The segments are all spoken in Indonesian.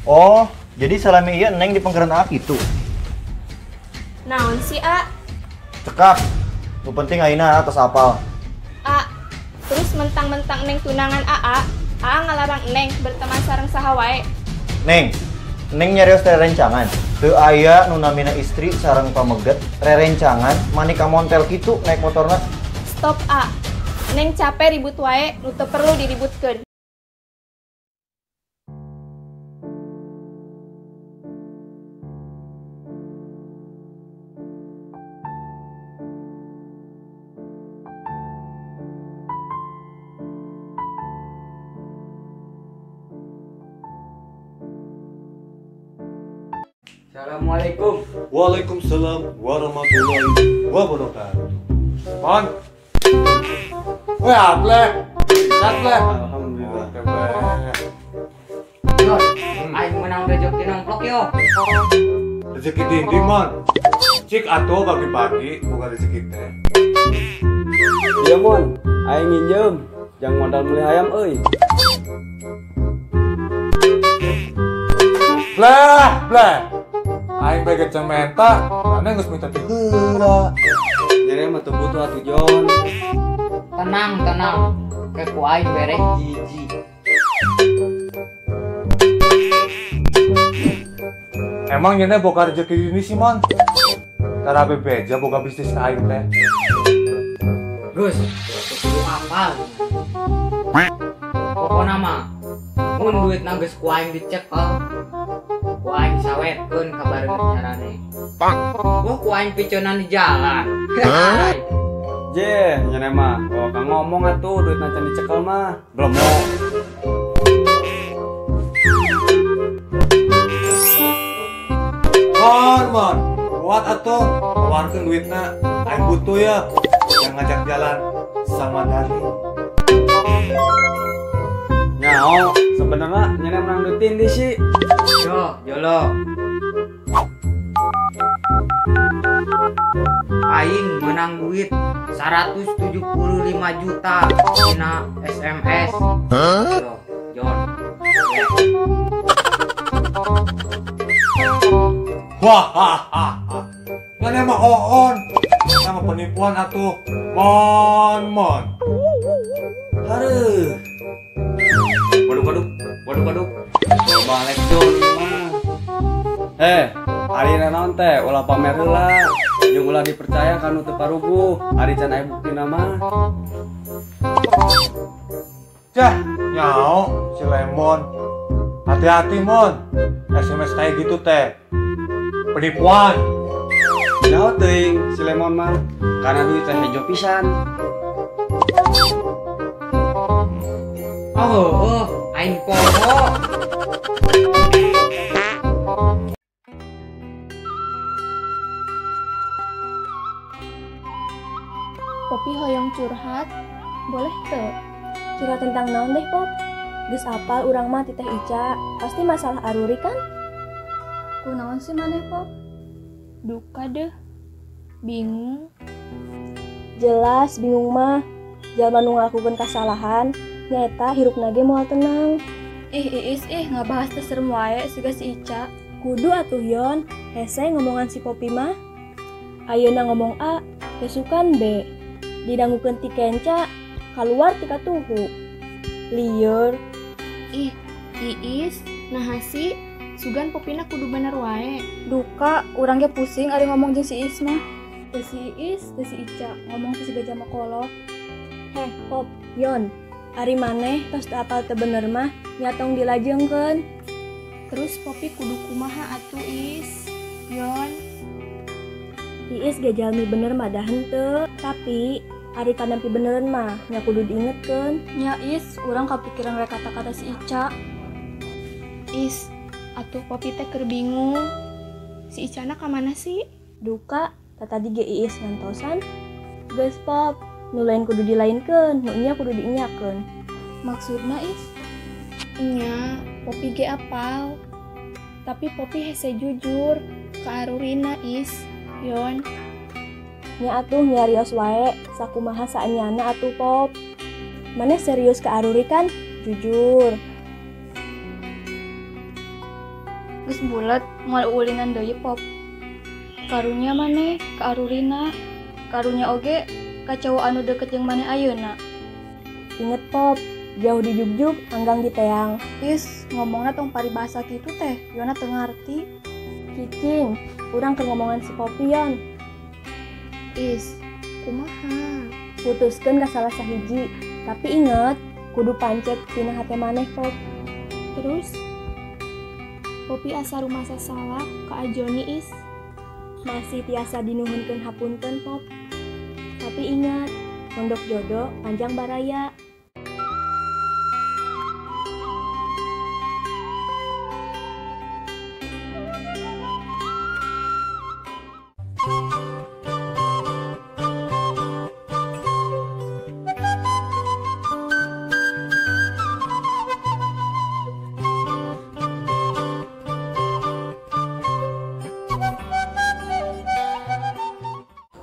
Oh, jadi salami iya neng di penggeran A itu. Naon sih, A? Cekap. Yang penting aina atas apal. A, terus mentang-mentang neng tunangan A ngalarang neng berteman sareng sahawae. Neng nyarios rerencangan. Teu aya nu namina istri sareng pameget rerencangan manika montel kitu naik motorna. Stop, A. Neng capek ribut wae, nu teu perlu diributkeun. Assalamualaikum. Waalaikumsalam warahmatullahi wabarakatuh. Mon. Weh, aple. Aple. Alhamdulillah. Yo, Aing menang rezeki nongklok yo. rezeki dinding, Mon. Cik atuh pagi-pagi bukan rezeki teh. Iya mon, aing minjem, jangan modal beli ayam euy. Blah. Aing bege cementa, mana geus minta teh heula. Jadi mah teu butuh atuh Jon. Tenang. Keku aing bere hiji. Emang nyana boga rezeki ini sih, Mon? Tara bebeja boga bisnis ka aing teh. Gus, kudu apal. Pokona mah mun duit na geus ku aing dicekel, ku aing sawetkeun ka barengan carane. Wah, ku aing piceunana di jalan. Je, nyana mah, kalau kang ngomong atuh duit nacan dicekel mah, belum mau. Mon, kuat atuh, keluarkeun duitna. Aing butuh ya, yang ngajak jalan sama Dani. Nyao, sebenarnya nyana menang duit tindi sih. Yo, jolo. Aing menang duit 175 juta dina SMS. Yo, Jon. Wah, mana mah oon, sama penipuan atuh, mon. Hareuh. Waduh. Balik Jon mah. Ari naon teh ulah pamer heula. Jeung ulah dipercaya kanu teu paruguh. Ari can aya buktina mah. Cah, nyao si Lemon. Hati-hati, Mon. SMS kayak gitu teh. Penipuan. Nyao teuing si Lemon mah. Karena duit teh hejo pisan. Aing poho. Popi hoyong curhat, boleh teu? Curhat tentang naon deh, Pop? Geus apal urang mah Titeh Ica, pasti masalah aruri kan? Kunaon sih maneh, Pop? Duka deh. Bingung. Jelas bingung mah. Jalma nu ngalakukeun kasalahan, nyaeta hirupna ge moal tenang. Iis ngabahas teh serem wae siga si Ica. Kudu atuh Yon, hese ngomongan si Popi mah. Ayeuna ngomong A, kesukan B. Didangukeun ti kenca, kaluar ti katuhu. Lieur. Iis, naha sih? Sugan Popina kudu bener wae. Duka, urang ge pusing ari ngomong jeung si Iis mah. Teu si Iis, teu si Ica, ngomong teh si Gajah Makolot. Heh, Pop, Yon, ari maneh tos teu apal teu bener mah, nyatong dilajengkeun. Terus Popi kudu kumaha atuh Iis? Yon. Iis ge jalmi bener mah dah henteu, tapi ari kanampi beneran mah nya kudu diingetkeun. Nya Is, urang kapikiran we kata-kata si Ica. Is, atuh Popi teh keur bingung. Si Icana ka mana sih? Duka, tadi ge Iis ngantosan. Geus Pop, nu lain kudu dilainkeun, nu nya kudu diinyakeun. Maksudna Is? Nya, Popi ge apal. Tapi Popi hese jujur ka arurina Is. Yon. Nya atuh nyarios wae, sakumaha saanyana atuh Pop. Maneh serius ka aruri kan? Jujur. Geus bulet moal ulinan deui pop. Karunya maneh ka arurina, karunya oge ka cowok anu deket jeung maneh ayeuna. Inget pop, jauh di jugjug, anggang di teang. Is, ngomongna tong paribasa kitu teh, Yona teu ngarti. Cicing, urang keur ngomongan si Popion. Is, kumaha? Putuskeun ka salah sahiji, tapi inget kudu pancet tina hate maneh pop. Terus Popi asa rumasa salah ka Ajoni is. Masih tiasa dinuhunkeun hapunten pop. Tapi ingat, pondok jodoh panjang baraya.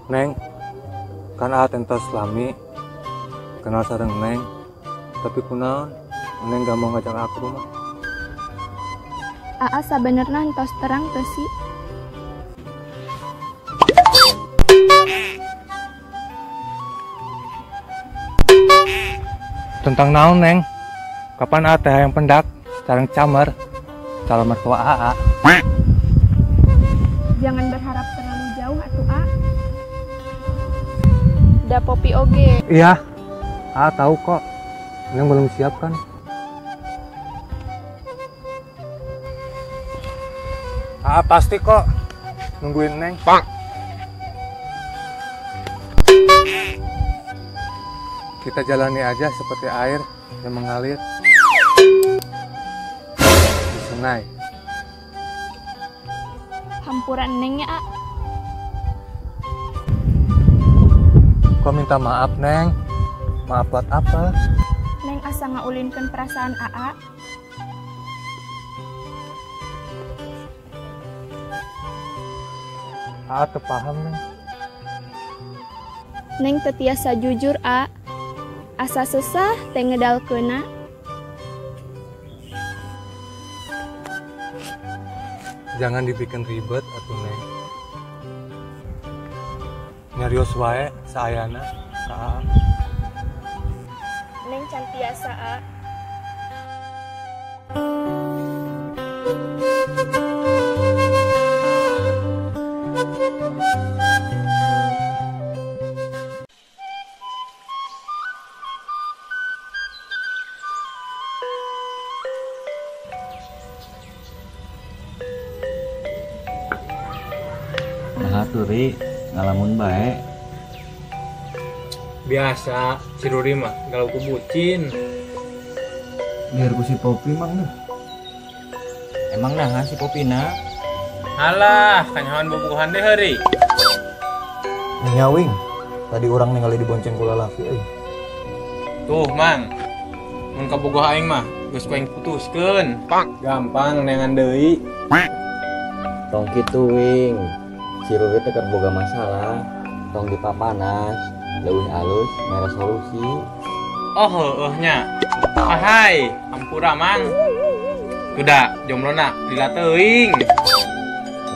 Neng, kan entos lami kenal sareng Neng, tapi kunaon Neng gak mau ngajak aku rumah. Aa sabenerna entos terang teu sih? Tentang naon Neng? Kapan Aa teh yang pendak sareng camer calon mertua Aa? Jangan berharap terlalu jauh atuh A. Da Popi oge. Iya, Aa tahu kok. Neng belum siap kan? Aa pasti kok nungguin Neng. Kita jalani aja seperti air yang mengalir di sungai. Hampuran Neng ya A. Kok minta maaf Neng? Maaf buat apa? Neng asa ngaulinkeun perasaan Aa. Aa teu paham Neng. Neng teu tiasa jujur A. Asa susah teh ngedalkeunna. Jangan dibikin ribet atuh Neng. Nyarios wae saayana ka Aa. Neng can tiasa A. Nah turi ngalamun bae. Biasa, si Ruri mah galau ku bucin. Biar ku si Popi mang deh. Emang nah si Popina? Alah, kanyawan bobogohan deh hari. Nyawing. Tadi orang ningali dibonceng ku lalaki euy. Tuh, Mang. Mun kabogoh aing mah geus ku aing putuskeun. Gampang nengan deui. Tong kitu wing. Si Ruri teh keur boga masalah. Tong dipapanas, leuwih alus, mere solusi. Oh heueuhnya. Ahai, ampura Mang. Kuda jomlona lila teuing.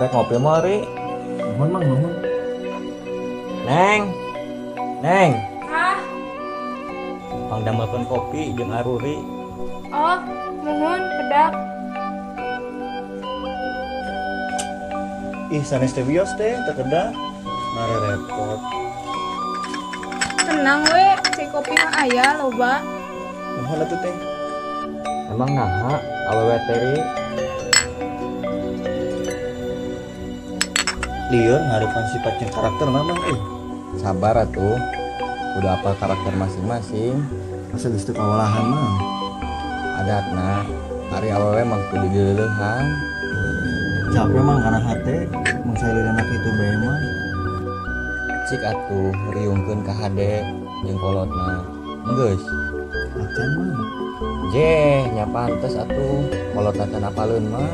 Rek ngopi mari. Mohon mang, mohon. Neng. Neng. Ah, Pangdamelkeun kopi jeung aruri. oh, nuhun pedak. Ih, sanes teh bios teh, teu kedah. Mare repot. Tenang we, si kopi mah aya loba. Mohon atuh teh. Emang naha awewe teri? Lieur ngarupan sifat jeung karakter namang Sabar atuh. Udah apa karakter masing-masing. Masa geus teu kawalahan mah. Adatna hari awewe mah kudu dileuleuhan. Capek mang kana hate, mun saeuleurna kitu bae mah. Cik atuh riungkeun ka hade jeung kolotna. Geus. Acan mah. Jeh, nya pantes atuh kolotna teh napaleun mah.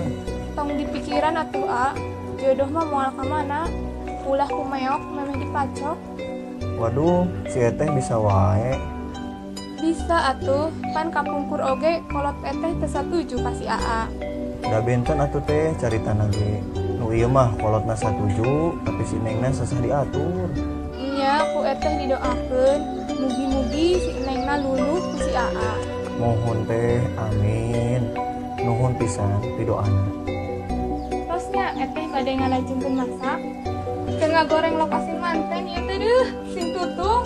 Tong dipikiran atuh A. Jodoh mah moal ka mana? Ulah kumeok memeh dipacok. Waduh, si eteh bisa wae. Bisa atuh, pan kapungkur oge kolot eteh teu satuju ka si AA. Da benten atuh teh caritana ge. Nu ieu mah kolotna satuju tapi si nengna sasah diatur. Iya, ku eteh didoakeun. Mugi-mugi si nengna luluh ku si AA. Mohon teh, amin. Nuhun pisan pidoana. Terusnya eteh bade ngalajengkeun masak. Teu ngagoreng lokasi manten ieu teh deuh, sing tutung.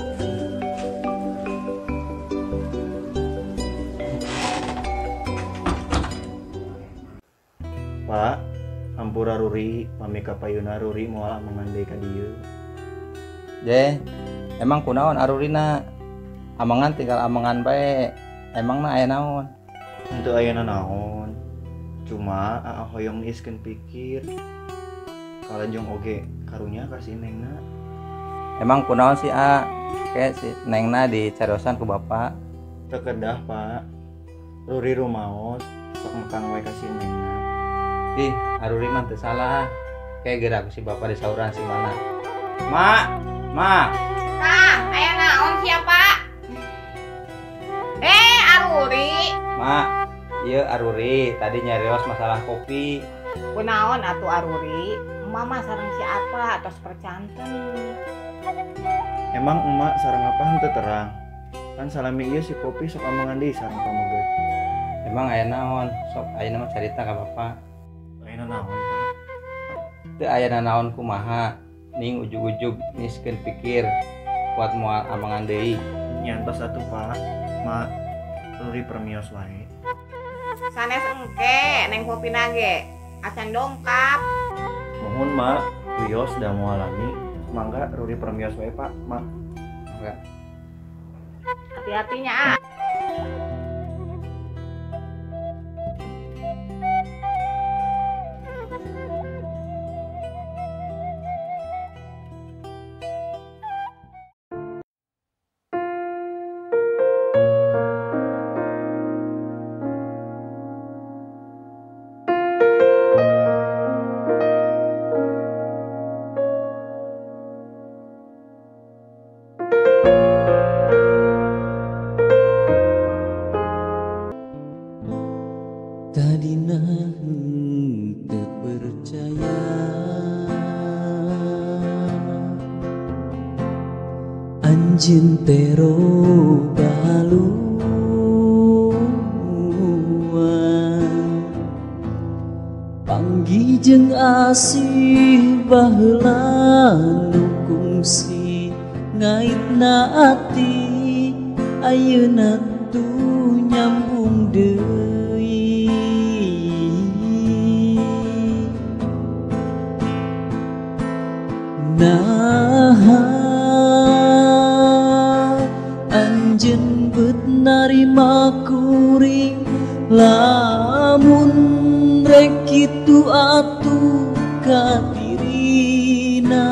Pak, hampura Ruri, pami ka payuna Ruri moal mangandai ka dieu. Je, emang kunaon arurina? Amangan tinggal amangan bae. Emangna aya naon? Henteu aya naon. Cuma aa hoyong niiskeun pikir. Kalanjong oge karunya ka si nengna. Emang kunaon sih kayak si nengna dicariyosan ku bapak. Teu kedah, Pak. Ruri rumaos sok mekang wae ka si nengna. Ih, aruri mah teu salah. Kayak gerak si bapak di sauran si mana. Mak, Kah, aya naon siapa? Aruri. Mak, iya aruri tadi nyarios masalah kopi. Kunaon atuh Aruri? Mama sareng si apa atos percanten. Emang emak sareng apa henteu terang. Kan salami ieu si Popi sok amangan deui sareng pamoget. Emang aya naon? Sok ayeuna mah carita ka bapak. Ayeuna naon, Pak? Teu aya naon kumaha. Ning ujug-ujug niskeun pikir kuat moal amangan deui. Nyantos atuh, Pak. Mak, Ruri permios wae. Sanes engke neng Popina ge. Acan dongkap. Mohon, Mak. Wios da moal lami. Mangga Ruri permios wae, Pak. Mak. Enggak. Hati-hatinya Tadina henteu percaya anjeun tero baluan panggi jeung asih baheula nu kungsi ngaitna ati ayeuna tuh nyambung deui. Naha anjeun beut narima kuring lamun rek kitu atuh ka dirina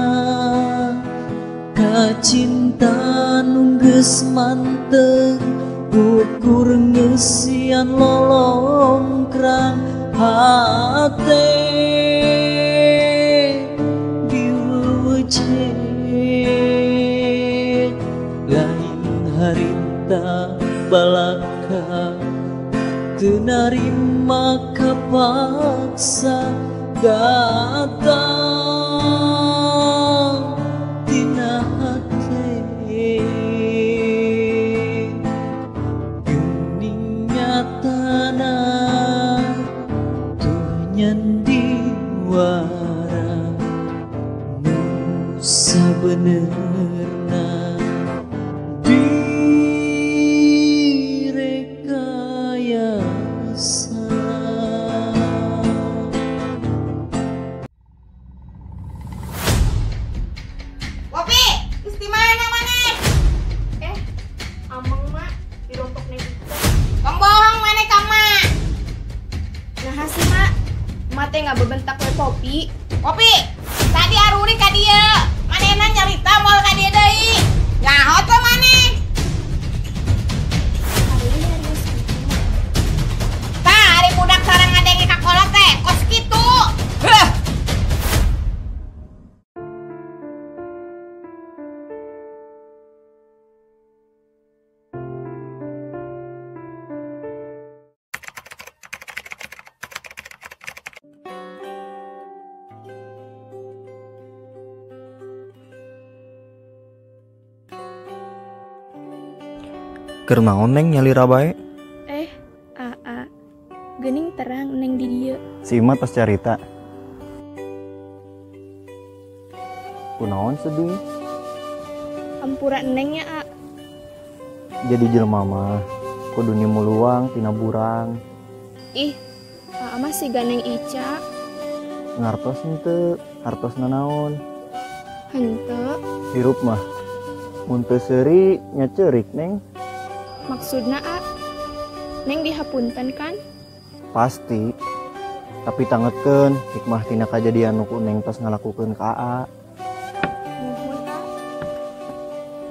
ka cinta nu geus manteng ukur ngeusian lolongkrang hate lain harita balaka teu narima kapaksa datang tina hate geuning nyatana tuh nyandi wara sabenerna direkayasa. Popi, geus di mana maneh? Ameng mak dirontok neng itu. Tong bohong maneh ka mak. Nah sih mak, mak teh nggak bebentak we Popi. Popi, tadi Aruri ka dieu. Manehna nyarita moal ka dieu deui. Nyaho teh maneh? Aruri nyarios gitu mak. Tah, ari budak sareng ngadenge ka kolot teh, kos kitu. Heuh. Keur naon Neng nyalira bae? Aa. Geuning terang Neng di dieu. Si Imat pas carita. Kunaon sedih? Ampura Neng ya, A. Jadi jelema mah kudu nimuluang tina burang. Ih, Aa mah si Ganeng Ica. Ngartos henteu, hartosna naon? Henteu, Hirup mah mun teu seuri nya ceurik Neng. maksudna A. Neng dihapunten kan? Pasti. Tapi tangetkeun hikmah tina kajadian nu ku Neng tos ngalakukeun ka Aa. Nuhun, A.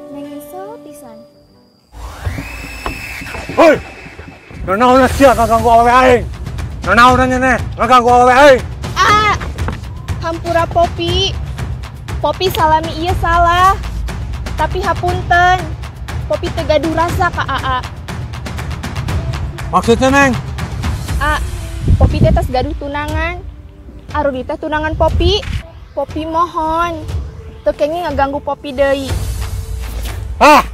Neng nyesel pisan. Hoi! Nanaon sia ngaganggu awewe aing? Nanaon nya ngaganggu awewe aing? A. Hampura Popi. Popi salami ieu salah. Tapi hapunten. Popi teu gaduh rasa ka Aa. Maksudnya Neng? A. Popi teh tos gaduh tunangan. Aruri teh tunangan Popi. Popi mohon. Teu kenging ngaganggu Popi deui. Ah!